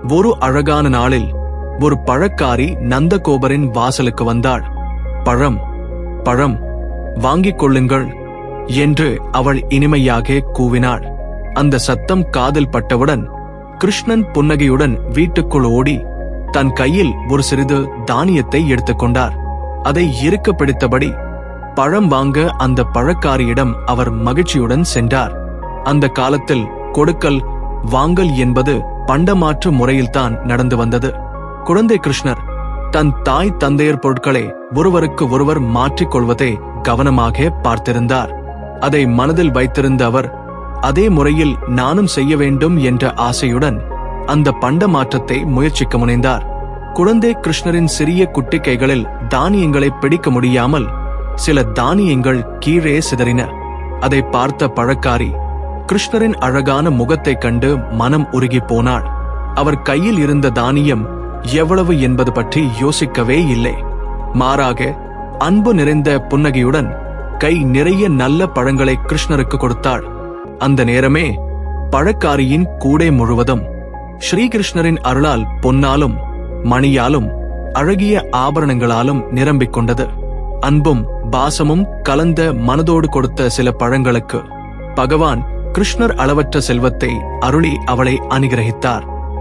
ஒரு அழகான நாளில் ஒரு பழக்காரி நந்தகோபரின் வாசலுக்கு வந்தாள். பழம் பழம் வாங்கிக் கொள்ளுங்கள் என்று அவள் இனிமையாக கூவினாள். அந்த சத்தம் காதில் பட்டவுடன் கிருஷ்ணன் புன்னகையுடன் வீட்டுக்குள் ஓடி தன் கையில் ஒரு சிறிது தானியத்தை எடுத்துக்கொண்டார். அதை இறுக்க பிடித்தபடி பழம் வாங்க அந்த பழக்காரியிடம் அவர் மகிழ்ச்சியுடன் சென்றார். அந்த காலத்தில் கொடுக்கல் வாங்கல் என்பது பண்டமாற்று முறையில்தான் நடந்து வந்தது. குழந்தை கிருஷ்ணர் தன் தாய் தந்தையர் பொருட்களை ஒருவருக்கு ஒருவர் மாற்றிக் கொள்வதை கவனமாக பார்த்திருந்தார். அதை மனதில் வைத்திருந்த அவர் அதே முறையில் நானும் செய்ய வேண்டும் என்ற ஆசையுடன் அந்த பண்ட மாற்றத்தை முயற்சிக்க முனைந்தார். குழந்தை கிருஷ்ணரின் சிறிய குட்டி கைகளில் தானியங்களை பிடிக்க முடியாமல் சில தானியங்கள் கீழே சிதறின. அதை பார்த்த பழக்காரி கிருஷ்ணரின் அழகான முகத்தை கண்டு மனம் உருகி போனாள். அவர் கையில் இருந்த தானியம் எவ்வளவு என்பது பற்றி யோசிக்கவே இல்லை. மாறாக அன்பு நிறைந்த புன்னகையுடன் கை நிறைய நல்ல பழங்களை கிருஷ்ணருக்கு கொடுத்தாள். அந்த நேரமே பழக்காரியின் கூடை முழுவதும் ஸ்ரீகிருஷ்ணரின் அருளால் பொன்னாலும் மணியாலும் அழகிய ஆபரணங்களாலும் நிரம்பிக் கொண்டது. அன்பும் பாசமும் கலந்த மனதோடு கொடுத்த சில பழங்களுக்கு பகவான் கிருஷ்ணர் அளவற்ற செல்வத்தை அருளி அவளை அனுகிரகித்தார்.